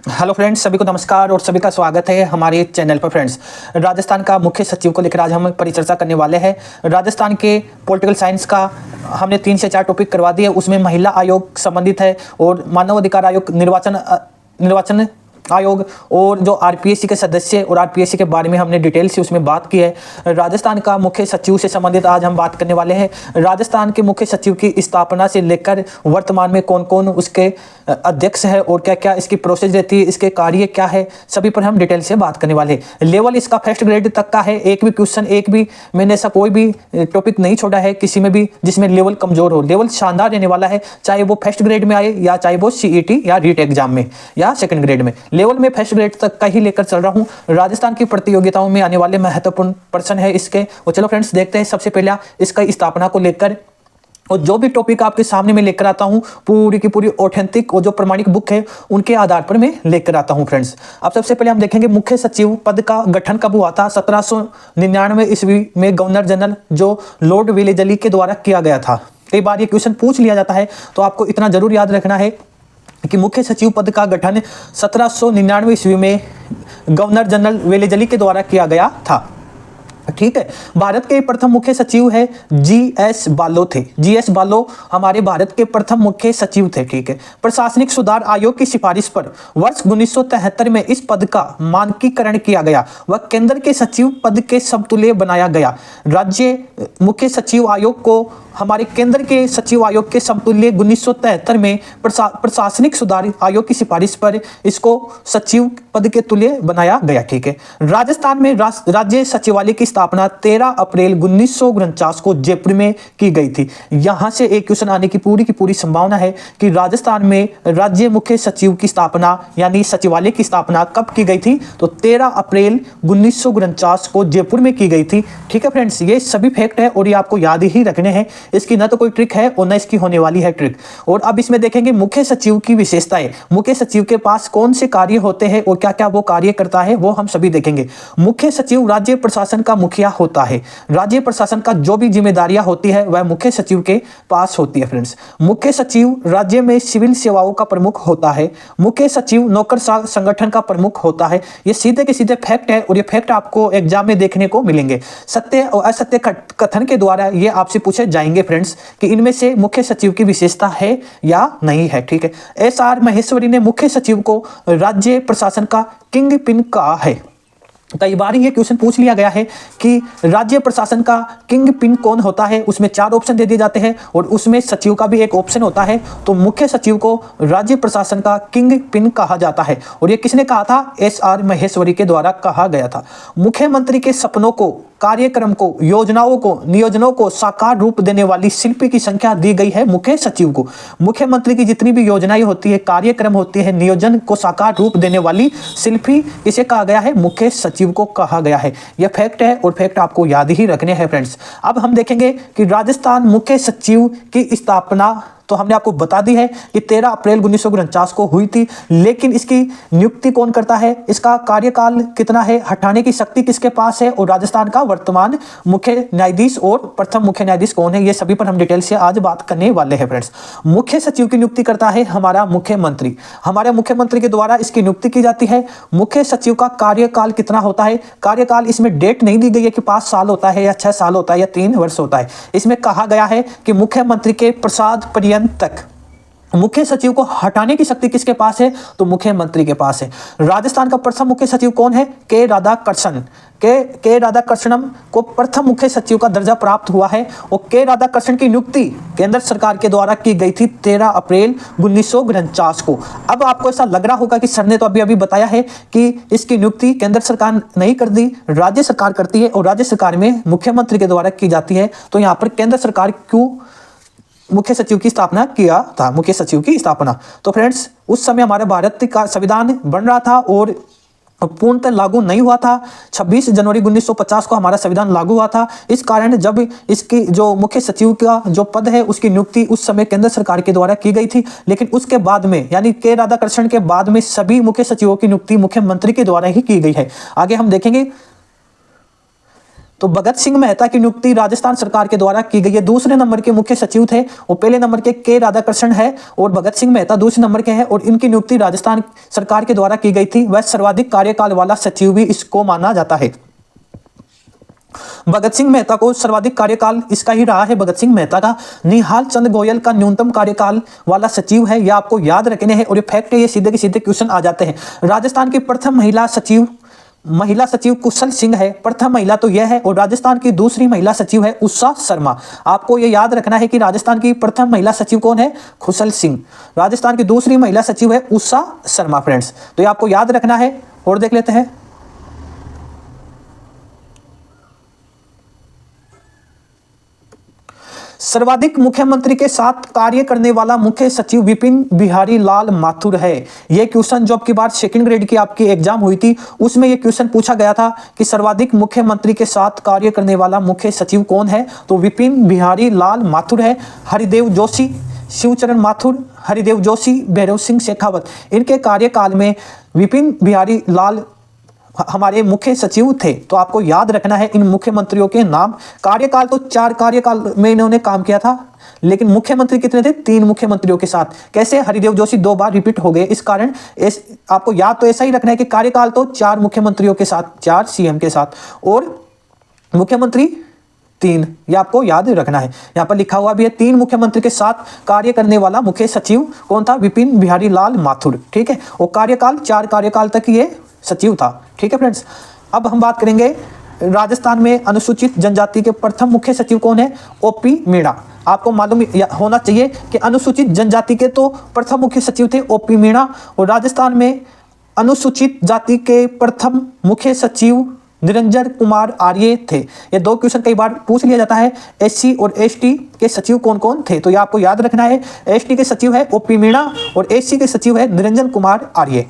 Hello friends, सभी को नमस्कार और सभी का स्वागत है हमारे चैनल पर। फ्रेंड्स, राजस्थान का मुख्य सचिव को लेकर आज हम परिचर्चा करने वाले हैं। राजस्थान के पॉलिटिकल साइंस का हमने 3 से 4 टॉपिक करवा दिए। उसमें महिला आयोग संबंधित है और मानव अधिकार आयोग, निर्वाचन आयोग और जो आरपीएससी के सदस्य और आरपीएससी के बारे में हमने डिटेल से उसमें बात की है। राजस्थान का मुख्य सचिव से संबंधित आज हम बात करने वाले हैं। राजस्थान के मुख्य सचिव की स्थापना से लेकर वर्तमान में कौन कौन उसके अध्यक्ष है और क्या क्या इसकी प्रोसेस रहती है, इसके कार्य क्या है, सभी पर हम डिटेल से बात करने वाले हैं। लेवल इसका फर्स्ट ग्रेड तक का है। एक भी क्वेश्चन, एक भी मैंने ऐसा कोई भी टॉपिक नहीं छोड़ा है किसी में भी जिसमें लेवल कमजोर हो। लेवल शानदार रहने वाला है, चाहे वो फर्स्ट ग्रेड में आए या चाहे वो सीईटी या रीट एग्जाम में या सेकंड ग्रेड में। लेवल में फर्स्ट ग्रेड तक का ही लेकर चल रहा हूं। राजस्थान की प्रतियोगिताओं में आने वाले महत्वपूर्ण पर्सन है इसके। और चलो फ्रेंड्स, देखते हैं सबसे पहले इसका स्थापना को लेकर। और जो भी टॉपिक आपके सामने मैं लेकर आता हूं, पूरी की पूरी ऑथेंटिक और जो प्रमाणिक बुक है उनके आधार पर मैं लेकर आता हूं। फ्रेंड्स, अब सबसे पहले हम देखेंगे मुख्य सचिव पद का गठन कब हुआ था। 1799 ईस्वी में गवर्नर जनरल जो लॉर्ड वेलेजली के द्वारा किया गया था। कई बार ये क्वेश्चन पूछ लिया जाता है, तो आपको इतना जरूर याद रखना है कि मुख्य सचिव पद का गठन 1799 ईस्वी में गवर्नर जनरल वेलेजली के द्वारा किया गया था। ठीक है। भारत के प्रथम मुख्य सचिव है जीएस बालो थे। जीएस बालो हमारे भारत के प्रथम मुख्य सचिव थे। ठीक है। प्रशासनिक सुधार आयोग की सिफारिश पर वर्ष 1973 में इस पद का मानकीकरण किया गया। वह केंद्र के सचिव पद के समतुल्य बनाया गया। राज्य मुख्य सचिव आयोग को हमारे केंद्र के सचिव आयोग के समतुल्य 1973 में प्रशासनिक सुधार आयोग की सिफारिश पर इसको सचिव पद के तुल्य बनाया गया। ठीक है। राजस्थान में राज्य सचिवालय की स्थापना 13 अप्रैल 1949 को जयपुर में की गई थी। यहां से एक क्वेश्चन आने की पूरी संभावना है कि राजस्थान में राज्य मुख्य सचिव की स्थापना यानी सचिवालय की स्थापना कब की गई थी, तो 13 अप्रैल 1949 को जयपुर में की गई थी। ठीक है फ्रेंड्स, ये सभी फैक्ट है और ये आपको याद ही रखने हैं। इसकी न तो कोई ट्रिक है और न इसकी होने वाली है ट्रिक। और अब इसमें देखेंगे मुख्य सचिव की विशेषताएं। मुख्य सचिव के पास कौन से कार्य होते हैं और क्या क्या वो कार्य करता है, वो हम सभी देखेंगे। मुख्य सचिव राज्य प्रशासन का मुखिया होता है। राज्य प्रशासन का जो भी जिम्मेदारियां होती है वह मुख्य सचिव के पास होती है। फ्रेंड्स, मुख्य सचिव राज्य में सिविल सेवाओं का प्रमुख होता है। मुख्य सचिव नौकरशाह संगठन का प्रमुख होता है। ये सीधे के सीधे फैक्ट है और ये फैक्ट आपको एग्जाम में देखने को मिलेंगे। सत्य और असत्य कथन के द्वारा ये आपसे पूछे जाएंगे फ्रेंड्स कि इनमें से मुख्य सचिव की विशेषता है या नहीं है। ठीक है। एसआर महेश्वरी ने मुख्य सचिव को राज्य प्रशासन का किंग पिन कहा है। कई बार ये क्वेश्चन पूछ लिया गया है कि राज्य प्रशासन का किंग पिन कौन होता है। उसमें 4 ऑप्शन दे दिए जाते हैं और उसमें सचिव का भी एक ऑप्शन होता है। तो मुख्य सचिव को राज्य प्रशासन का किंग पिन कहा जाता है और ये किसने कहा था? एसआर महेश्वरी के द्वारा कहा गया था। मुख्यमंत्री के सपनों को, कार्यक्रम को, योजनाओं को, नियोजनों को साकार रूप देने वाली शिल्पी की संख्या दी गई है मुख्य सचिव को। मुख्यमंत्री की जितनी भी योजनाएं होती है, कार्यक्रम होती है, नियोजन को साकार रूप देने वाली शिल्पी किसे कहा गया है? मुख्य सचिव को कहा गया है। यह फैक्ट है और फैक्ट आपको याद ही रखने हैं फ्रेंड्स। अब हम देखेंगे कि राजस्थान मुख्य सचिव की स्थापना तो हमने आपको बता दी है कि 13 अप्रैल 1949 को हुई थी, लेकिन इसकी नियुक्ति कौन करता है, इसका कार्यकाल कितना है, हटाने की शक्ति किसके पास है और राजस्थान का वर्तमान मुख्य न्यायाधीश और प्रथम मुख्य न्यायाधीश कौन है, ये सभी पर हम डिटेल से आज बात करने वाले हैं फ्रेंड्स। मुख्य सचिव की नियुक्ति करता है हमारा मुख्यमंत्री। हमारे मुख्यमंत्री के द्वारा इसकी नियुक्ति की जाती है। मुख्य सचिव का कार्यकाल कितना होता है? कार्यकाल इसमें डेट नहीं दी गई है कि 5 साल होता है या 6 साल होता है या 3 वर्ष होता है। इसमें कहा गया है कि मुख्यमंत्री के प्रसाद पर्यंत तक मुख्य सचिव को हटाने की शक्ति किसके पास है? तो मुख्यमंत्री के पास है। राजस्थान का प्रथम मुख्य सचिव कौन है? के राधाकृष्णन। के राधाकृष्णन को प्रथम मुख्य सचिव का दर्जा प्राप्त हुआ है और के राधाकृष्णन की नियुक्ति केंद्र सरकार के द्वारा की गई थी 13 अप्रैल 1949 को। अब आपको ऐसा लग रहा होगा कि सर ने तो अभी बताया है कि इसकी नियुक्ति केंद्र सरकार नहीं कर दी, राज्य सरकार करती है और राज्य सरकार में मुख्यमंत्री के द्वारा की जाती है। तो यहाँ पर केंद्र सरकार क्यों मुख्य सचिव की स्थापना किया था? मुख्य सचिव की स्थापना तो फ्रेंड्स उस समय हमारे भारत का संविधान बन रहा था और पूर्णतः लागू नहीं हुआ था। 26 जनवरी 1950 को हमारा संविधान लागू हुआ था। इस कारण जब इसकी जो मुख्य सचिव का जो पद है उसकी नियुक्ति उस समय केंद्र सरकार के द्वारा की गई थी, लेकिन उसके बाद में यानी के राधाकृष्णन के बाद में सभी मुख्य सचिवों की नियुक्ति मुख्यमंत्री के द्वारा ही की गई है। आगे हम देखेंगे तो भगत सिंह मेहता की नियुक्ति राजस्थान सरकार के द्वारा की गई है। दूसरे नंबर के मुख्य सचिव थे वो पहले नंबर के राधाकृष्णन है और भगत सिंह मेहता दूसरे नंबर के हैं और इनकी नियुक्ति राजस्थान सरकार के द्वारा की गई थी। वह सर्वाधिक कार्यकाल वाला सचिव भी इसको माना जाता है। भगत सिंह मेहता को सर्वाधिक कार्यकाल इसका ही रहा है। भगत सिंह मेहता का निहाल चंद गोयल का न्यूनतम कार्यकाल वाला सचिव है। यह आपको याद रखने हैं और ये फैक्ट है, ये सीधे के सीधे क्वेश्चन आ जाते हैं। राजस्थान की प्रथम महिला सचिव कुशल सिंह है। प्रथम महिला तो यह है और राजस्थान की दूसरी महिला सचिव है उषा शर्मा। आपको यह याद रखना है कि राजस्थान की प्रथम महिला सचिव कौन है? कुशल सिंह। राजस्थान की दूसरी महिला सचिव है उषा शर्मा फ्रेंड्स, तो ये आपको याद रखना है। और देख लेते हैं सर्वाधिक मुख्यमंत्री के साथ कार्य करने वाला मुख्य सचिव विपिन बिहारी लाल माथुर है। यह क्वेश्चन जो आपकी बार सेकंड ग्रेड की आपकी एग्जाम हुई थी उसमें यह क्वेश्चन पूछा गया था कि सर्वाधिक मुख्यमंत्री के साथ कार्य करने वाला मुख्य सचिव कौन है? तो विपिन बिहारी लाल माथुर है। हरिदेव जोशी, शिवचरण माथुर, हरिदेव जोशी, भैरव सिंह शेखावत, इनके कार्यकाल में विपिन बिहारी लाल हमारे मुख्य सचिव थे। तो आपको याद रखना है इन मुख्यमंत्रियों के नाम। कार्यकाल तो 4 कार्यकाल में इन्होंने काम किया था, लेकिन मुख्यमंत्री कितने थे? 3 मुख्यमंत्रियों के साथ। कैसे? हरिदेव जोशी 2 बार रिपीट हो गए, इस कारण आपको याद तो ऐसा ही रखना है कि कार्यकाल तो 4 मुख्यमंत्रियों के साथ, 4 सीएम के साथ और मुख्यमंत्री 3, ये आपको याद रखना है। यहाँ पर लिखा हुआ भी है 3 मुख्यमंत्री के साथ कार्य करने वाला मुख्य सचिव कौन था? विपिन बिहारी लाल माथुर। ठीक है, और कार्यकाल 4 कार्यकाल तक ये सचिव था। ठीक है फ्रेंड्स, अब हम बात करेंगे राजस्थान में अनुसूचित जनजाति के प्रथम मुख्य सचिव कौन है? ओपी मीणा। आपको मालूम होना चाहिए कि अनुसूचित जनजाति के तो प्रथम मुख्य सचिव थे ओपी मीणा और राजस्थान में अनुसूचित जाति के प्रथम मुख्य सचिव निरंजन कुमार आर्य थे। ये 2 क्वेश्चन कई बार पूछ लिया जाता है। एससी और एसटी के सचिव कौन कौन थे? तो ये आपको याद रखना है। एसटी के सचिव है ओपी मीणा और एससी के सचिव है निरंजन कुमार आर्य।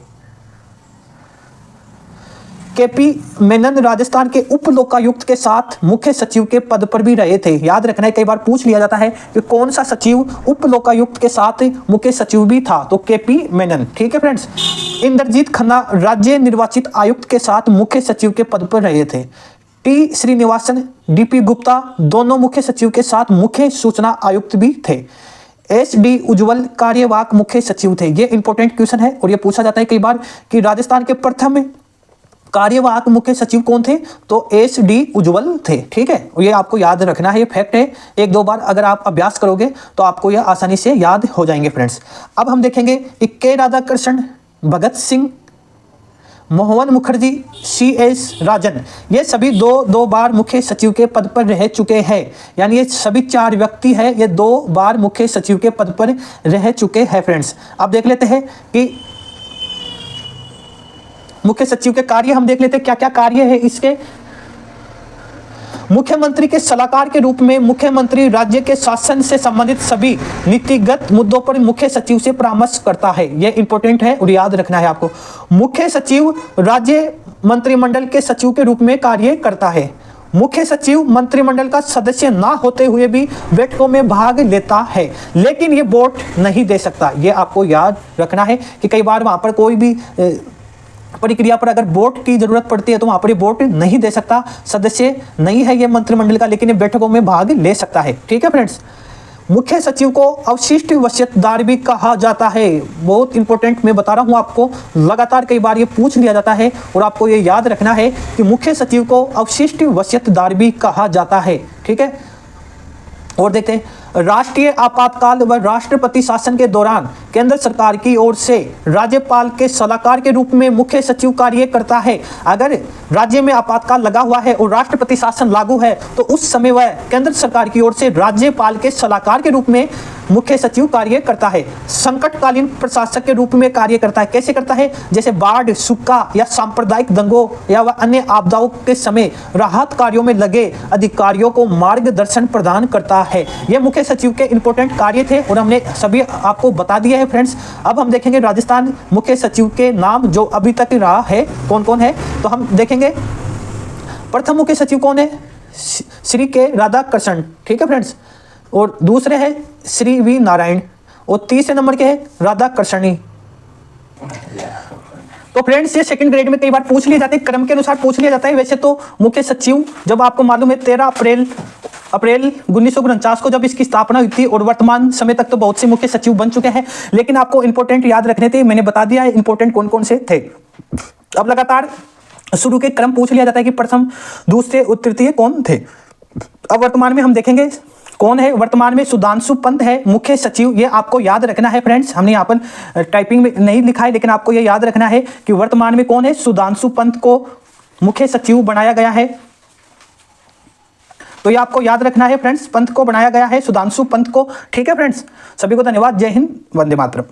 केपी मेनन राजस्थान के उप लोकायुक्त के साथ मुख्य सचिव के पद पर भी रहे थे। याद रखना है, कई बार पूछ लिया जाता है कि कौन सा सचिव उप लोकायुक्त के साथ मुख्य सचिव भी था? तो केपी मेनन। ठीक है फ्रेंड्स, इंद्रजीत खन्ना राज्य निर्वाचित आयुक्त के साथ मुख्य सचिव के पद पर रहे थे। टी श्रीनिवासन, डीपी गुप्ता दोनों मुख्य सचिव के साथ मुख्य सूचना आयुक्त भी थे। एस डी उज्जवल कार्यवाहक मुख्य सचिव थे। ये इंपॉर्टेंट क्वेश्चन है और ये पूछा जाता है कई बार कि राजस्थान के प्रथम कार्यवाहक मुख्य सचिव कौन थे? तो एस डी उज्जवल थे। ठीक है, ये आपको याद रखना है, ये फैक्ट है। 1-2 बार अगर आप अभ्यास करोगे तो आपको यह आसानी से याद हो जाएंगे फ्रेंड्स। अब हम देखेंगे कि के राधाकृष्णन, भगत सिंह, मोहन मुखर्जी, सी एस राजन, ये सभी 2 बार मुख्य सचिव के पद पर रह चुके हैं। यानी ये सभी 4 व्यक्ति हैं, ये 2 बार मुख्य सचिव के पद पर रह चुके हैं फ्रेंड्स। अब देख लेते हैं कि मुख्य सचिव के कार्य हम देख लेते हैं क्या क्या कार्य है इसके। मुख्यमंत्री के सलाहकार के रूप में मुख्यमंत्री राज्य के शासन से संबंधित सभी नीतिगत मुद्दों पर मुख्य सचिव से परामर्श करता है। यह इंपॉर्टेंट है और याद रखना है आपको। मुख्य सचिव राज्य मंत्रिमंडल के सचिव के रूप में कार्य करता है। मुख्य सचिव मंत्रिमंडल का सदस्य ना होते हुए भी बैठकों में भाग लेता है, लेकिन ये वोट नहीं दे सकता। ये आपको याद रखना है कि कई बार वहां पर कोई भी प्रक्रिया पर अगर वोट की जरूरत पड़ती है तो वहां पर वोट नहीं दे सकता। सदस्य नहीं है ये मंत्रिमंडल का, लेकिन ये बैठकों में भाग ले सकता है। ठीक है फ्रेंड्स, मुख्य सचिव को अवशिष्ट वसीयतदार भी कहा जाता है। बहुत इंपॉर्टेंट मैं बता रहा हूं आपको, लगातार कई बार ये पूछ लिया जाता है और आपको ये याद रखना है कि मुख्य सचिव को अवशिष्ट वसीयतदार भी कहा जाता है। ठीक है, और देखते हैं राष्ट्रीय आपातकाल व राष्ट्रपति शासन के दौरान केंद्र सरकार की ओर से राज्यपाल के सलाहकार के रूप में मुख्य सचिव कार्य करता है। अगर राज्य में आपातकाल लगा हुआ है और राष्ट्रपति शासन लागू है तो उस समय वह केंद्र सरकार की ओर से राज्यपाल के सलाहकार के रूप में मुख्य सचिव कार्य करता है। संकटकालीन प्रशासक के रूप में कार्य करता है। कैसे करता है? जैसे बाढ़, सूखा या सांप्रदायिक दंगों या वह अन्य आपदाओं के समय राहत कार्यों में लगे अधिकारियों को मार्गदर्शन प्रदान करता है। यह मुख्य सचिव के इंपॉर्टेंट कार्य थे और हमने सभी आपको बता दिया है फ्रेंड्स। अब हम देखेंगे राजस्थान मुख्य सचिव के नाम जो अभी तक रहा है कौन कौन है। तो हम देखेंगे प्रथम मुख्य सचिव कौन है? श्री के राधाकृष्णन। ठीक है फ्रेंड्स, और दूसरे हैं श्री वी नारायण और तीसरे नंबर के हैं राधाकृष्णी। तो फ्रेंड्स ये सेकंड ग्रेड में कई बार पूछ लिए जाते हैं, क्रम के अनुसार पूछ लिया जाता है। वैसे तो मुख्य सचिव जब आपको मालूम है 13 अप्रैल 1949 को जब इसकी स्थापना हुई थी और वर्तमान समय तक तो बहुत से मुख्य सचिव बन चुके हैं, लेकिन आपको इंपॉर्टेंट याद रखने थे, मैंने बता दिया है इंपॉर्टेंट कौन कौन से थे। अब लगातार शुरू के क्रम पूछ लिया जाता है कि प्रथम दूसरे और तृतीय कौन थे। अब वर्तमान में हम देखेंगे कौन है। वर्तमान में सुधांशु पंत है मुख्य सचिव, ये आपको याद रखना है फ्रेंड्स। हमने यहाँ पर टाइपिंग में नहीं लिखा है, लेकिन आपको ये याद रखना है कि वर्तमान में कौन है, सुधांशु पंत को मुख्य सचिव बनाया गया है। तो ये आपको याद रखना है फ्रेंड्स, पंत को बनाया गया है, सुधांशु पंत को। ठीक है फ्रेंड्स, सभी को धन्यवाद। जय हिंद, वंदे मातरम।